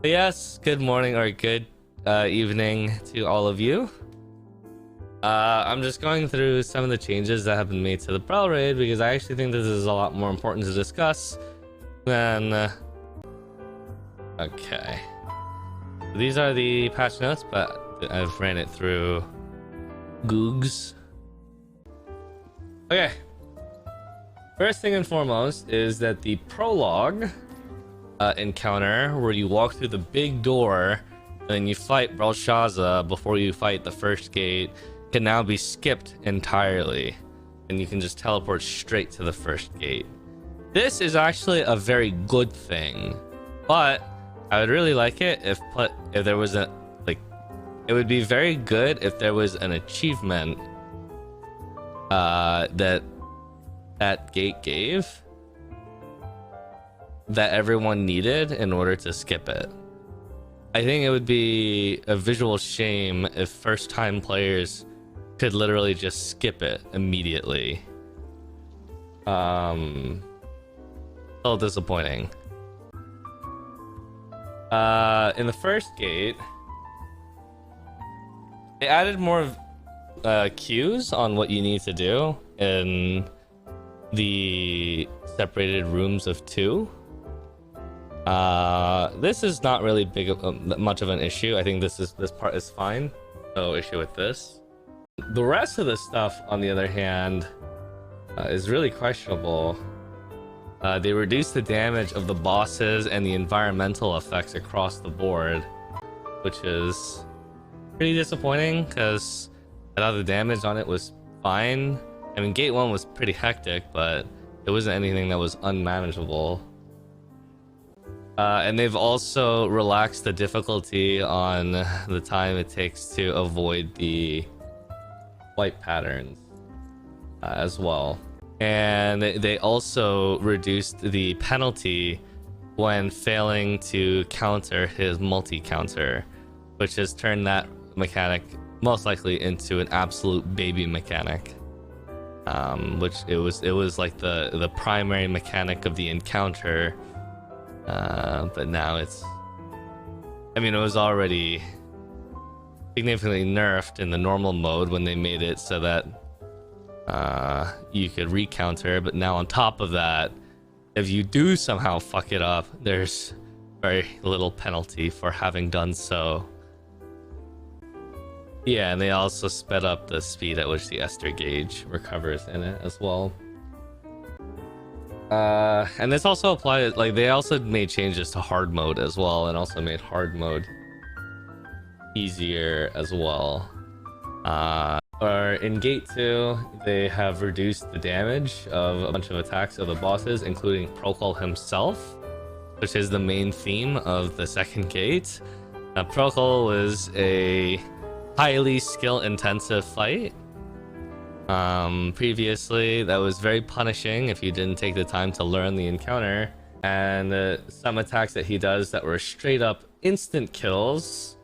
But yes, good morning or good evening to all of you. I'm just going through some of the changes that have been made to the Brawl Raid because I actually think this is a lot more important to discuss than... Okay. These are the patch notes, but I've ran it through Googs. Okay. First thing and foremost is that the prologue encounter where you walk through the big door and you fight Belshazzar before you fight the first gate can now be skipped entirely, and you can just teleport straight to the first gate. This is actually a very good thing, but I would really like it if there was a it would be very good if there was an achievement that gate gave that everyone needed in order to skip it. I think it would be a visual shame if first-time players could literally just skip it immediately. A little disappointing. In the first gate, they added more cues on what you need to do in the separated rooms of two. This is not really much of an issue. I think this part is fine. No issue with this. The rest of the stuff, on the other hand, is really questionable. They reduce the damage of the bosses and the environmental effects across the board, which is pretty disappointing because I thought the damage on it was fine. I mean, Gate 1 was pretty hectic, but it wasn't anything that was unmanageable. And they've also relaxed the difficulty on the time it takes to avoid the wipe patterns as well. And they also reduced the penalty when failing to counter his multi-counter, which has turned that mechanic most likely into an absolute baby mechanic. Which it was like the primary mechanic of the encounter, but now it's, I mean, it was already significantly nerfed in the normal mode when they made it so that you could recounter, but now on top of that, if you do somehow fuck it up, there's very little penalty for having done so. Yeah, and they also sped up the speed at which the Esther gauge recovers in it as well. And this also applies, like, they also made changes to hard mode as well, and also made hard mode easier as well. Or in Gate 2, they have reduced the damage of a bunch of attacks of the bosses, including Procol himself, which is the main theme of the second gate. Procol was a highly skill-intensive fight. Previously, that was very punishing if you didn't take the time to learn the encounter. And some attacks that he does that were straight up instant kills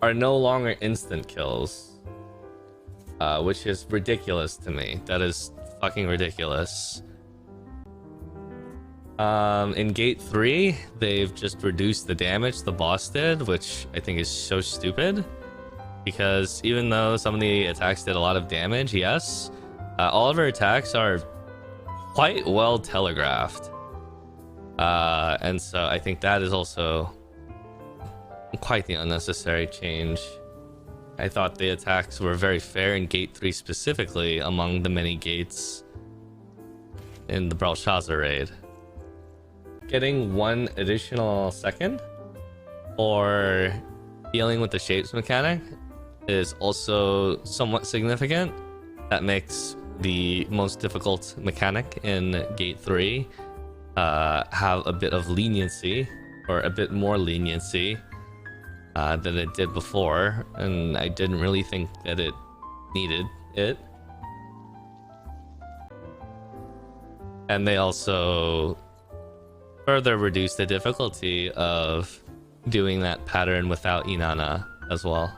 are no longer instant kills. Which is ridiculous to me. That is fucking ridiculous. In Gate 3, they've just reduced the damage the boss did, which I think is so stupid. Because even though some of the attacks did a lot of damage, yes, all of her attacks are quite well telegraphed. And so I think that is also quite the unnecessary change. I thought the attacks were very fair in Gate 3 specifically among the many gates in the Belshazzar raid. Getting 1 additional second for dealing with the shapes mechanic is also somewhat significant. That makes the most difficult mechanic in Gate 3 have a bit of leniency, or a bit more leniency than it did before, and I didn't really think that it needed it. And they also further reduced the difficulty of doing that pattern without Inanna as well.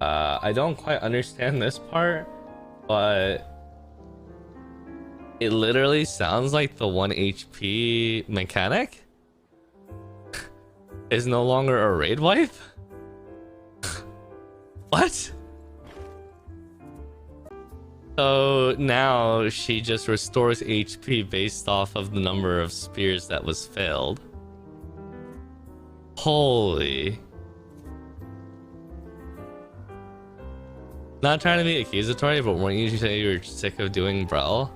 I don't quite understand this part, but It literally sounds like the 1 HP mechanic is no longer a raid wipe? What? So now she just restores HP based off of the number of spears that was failed. Holy. Not trying to be accusatory, but weren't you say you were sick of doing Brel?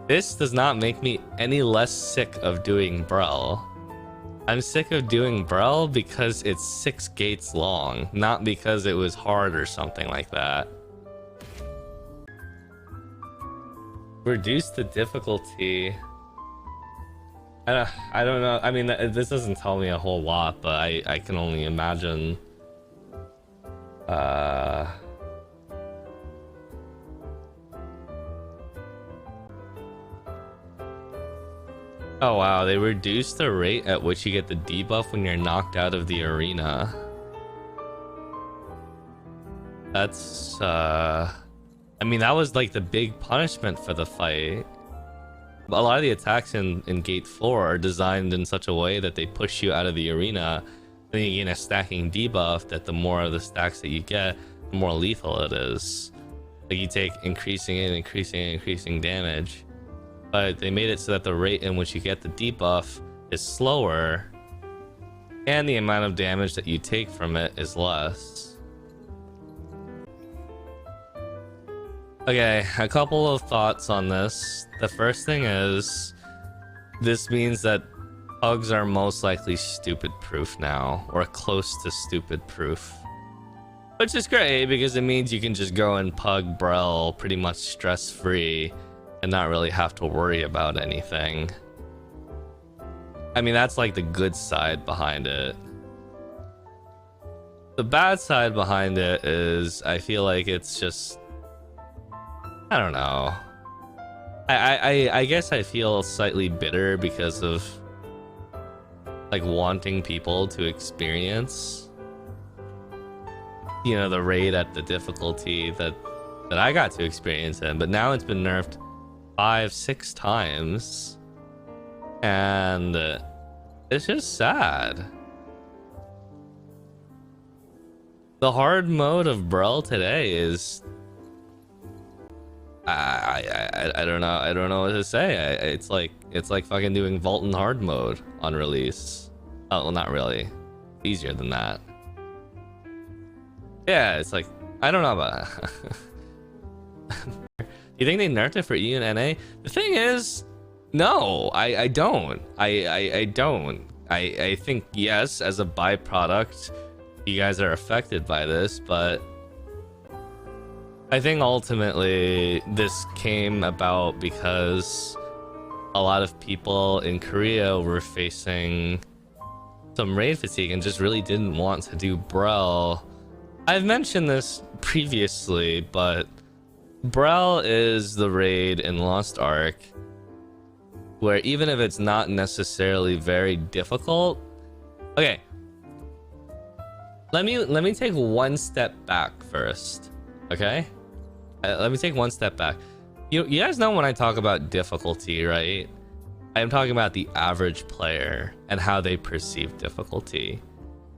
This does not make me any less sick of doing Brel. I'm sick of doing Brel because it's 6 gates long, not because it was hard or something like that. Reduce the difficulty. I don't know. I mean, this doesn't tell me a whole lot, but I can only imagine. Oh wow, they reduced the rate at which you get the debuff when you're knocked out of the arena. That's I mean, that was like the big punishment for the fight. A lot of the attacks in Gate 4 are designed in such a way that they push you out of the arena. Then you gain a stacking debuff that the more of the stacks that you get, the more lethal it is. Like you take increasing damage. But they made it so that the rate in which you get the debuff is slower, and the amount of damage that you take from it is less. Okay, a couple of thoughts on this. The first thing is, this means that pugs are most likely stupid proof now, or close to stupid proof. Which is great, because it means you can just go and pug Brel pretty much stress-free and not really have to worry about anything. I mean, that's like the good side behind it. The bad side behind it is I feel like it's just, I don't know. I guess I feel slightly bitter because of like wanting people to experience, you know, the raid at the difficulty that I got to experience in, but now it's been nerfed 5-6 times, and it's just sad. The hard mode of Brel today is I don't know what to say. It's like fucking doing Vault and hard mode on release. Oh, well, not really. Easier than that. Yeah, it's like, I don't know about you think they nerfed it for E and NA? The thing is, no, I don't. I don't. I think, yes, as a byproduct, you guys are affected by this, but I think ultimately this came about because a lot of people in Korea were facing some raid fatigue and just really didn't want to do Brel. I've mentioned this previously, but Brel is the raid in Lost Ark where even if it's not necessarily very difficult, okay, let me take one step back first, okay? Let me take one step back. You guys know when I talk about difficulty, right? I'm talking about the average player and how they perceive difficulty.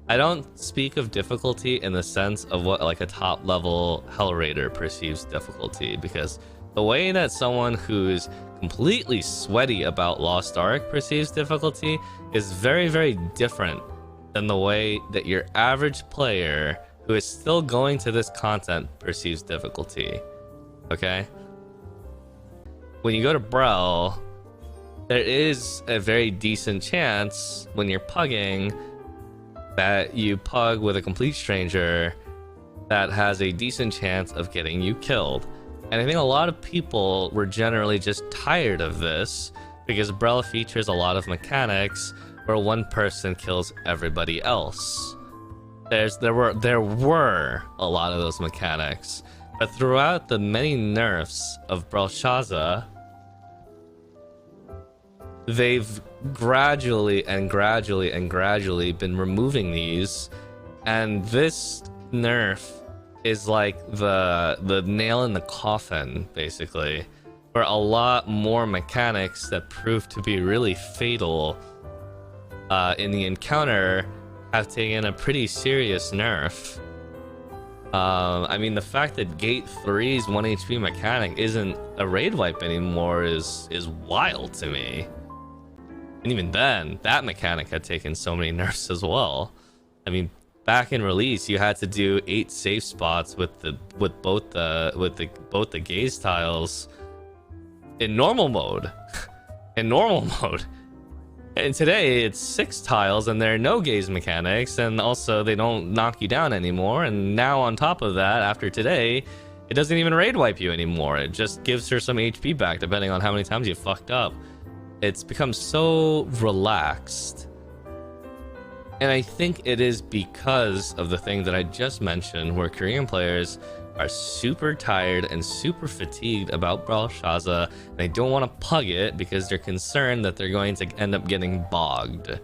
I don't speak of difficulty in the sense of what like a top level Hell Raider perceives difficulty, because the way that someone who's completely sweaty about Lost Ark perceives difficulty is very, very different than the way that your average player who is still going to this content perceives difficulty. Okay? When you go to Brel, there is a very decent chance when you're pugging that you pug with a complete stranger that has a decent chance of getting you killed. And I think a lot of people were generally just tired of this because Brel features a lot of mechanics where one person kills everybody else. There were a lot of those mechanics, but throughout the many nerfs of Belshazzar, they've gradually been removing these, and this nerf is like the nail in the coffin, basically, where a lot more mechanics that prove to be really fatal in the encounter have taken a pretty serious nerf. I mean, the fact that Gate 3's 1 HP mechanic isn't a raid wipe anymore is wild to me. And even then, that mechanic had taken so many nerfs as well. I mean, back in release, you had to do 8 safe spots with both the gaze tiles in normal mode. In normal mode. And today it's 6 tiles and there are no gaze mechanics, and also they don't knock you down anymore. And now on top of that, after today, it doesn't even raid wipe you anymore. It just gives her some HP back depending on how many times you fucked up. It's become so relaxed. And I think it is because of the thing that I just mentioned, where Korean players are super tired and super fatigued about Brawl Shaza, and they don't want to pug it because they're concerned that they're going to end up getting bogged.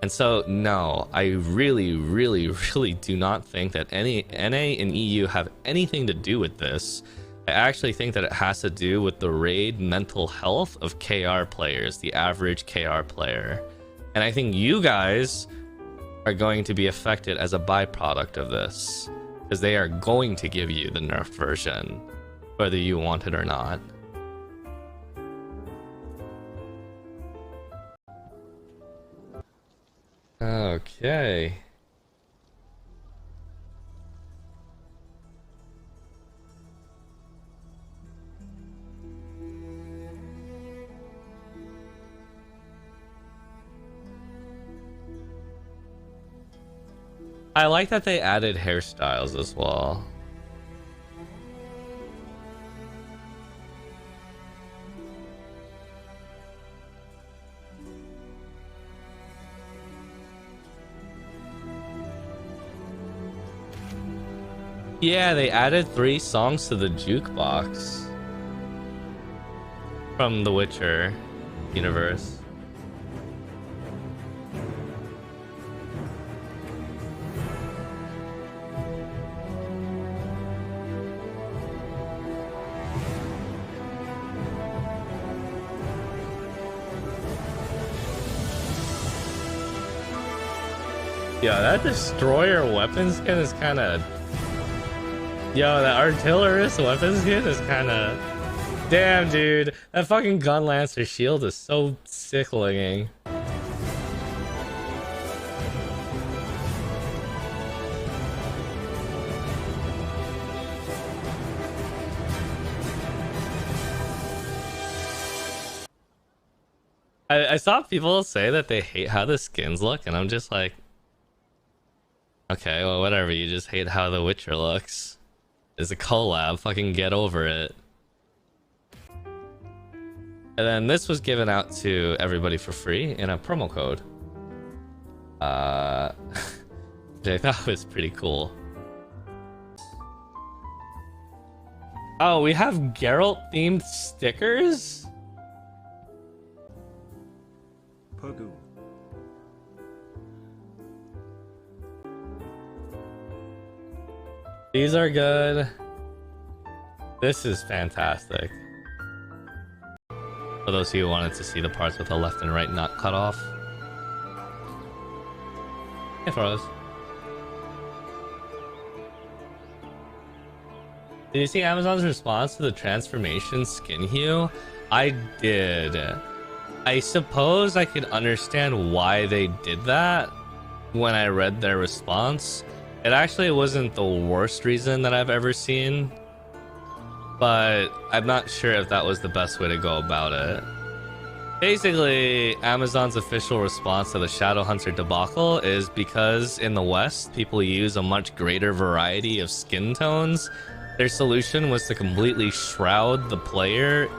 And so, no, I really, really, really do not think that any NA and EU have anything to do with this. I actually think that it has to do with the raid mental health of KR players, the average KR player. And I think you guys are going to be affected as a byproduct of this, because they are going to give you the nerfed version, whether you want it or not. Okay. I like that they added hairstyles as well. Yeah, they added 3 songs to the jukebox from the Witcher universe. Yeah, that destroyer weapon skin is kind of... Yo, that artillerist weapon skin is kind of... Damn, dude. That fucking gun lancer shield is so sick looking. I saw people say that they hate how the skins look, and I'm just like... Okay, well, whatever. You just hate how The Witcher looks. It's a collab. Fucking get over it. And then this was given out to everybody for free in a promo code. Which I thought was pretty cool. Oh, we have Geralt-themed stickers? Pogu. These are good. This is fantastic. For those of you who wanted to see the parts with the left and right nut cut off. Hey, Froze. Did you see Amazon's response to the transformation skin hue? I did. I suppose I could understand why they did that when I read their response. It actually wasn't the worst reason that I've ever seen, but I'm not sure if that was the best way to go about it. Basically, Amazon's official response to the Shadowhunter debacle is because in the West, people use a much greater variety of skin tones. Their solution was to completely shroud the player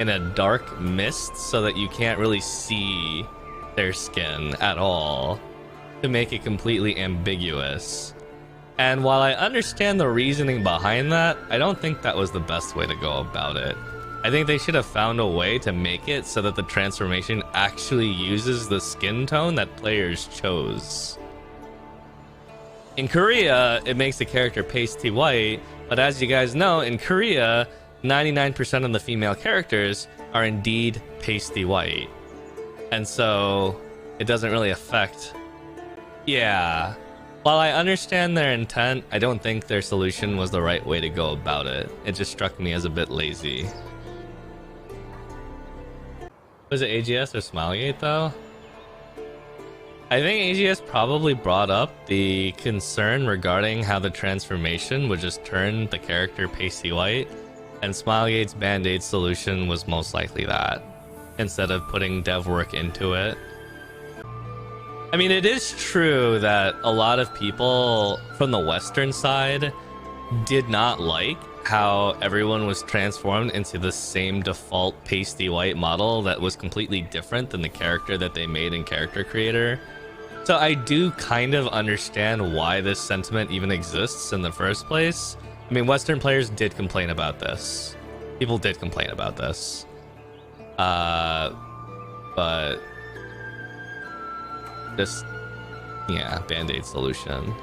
in a dark mist so that you can't really see their skin at all, to make it completely ambiguous. And while I understand the reasoning behind that, I don't think that was the best way to go about it. I think they should have found a way to make it so that the transformation actually uses the skin tone that players chose. In Korea, it makes the character pasty white, but as you guys know, in Korea, 99% of the female characters are indeed pasty white. And so it doesn't really affect. Yeah. While I understand their intent, I don't think their solution was the right way to go about it. It just struck me as a bit lazy. Was it AGS or Smilegate though? I think AGS probably brought up the concern regarding how the transformation would just turn the character pasty white, and Smilegate's band-aid solution was most likely that, instead of putting dev work into it. I mean, it is true that a lot of people from the Western side did not like how everyone was transformed into the same default pasty white model that was completely different than the character that they made in Character Creator. So I do kind of understand why this sentiment even exists in the first place. I mean, Western players did complain about this. People did complain about this. But just, yeah, band-aid solution.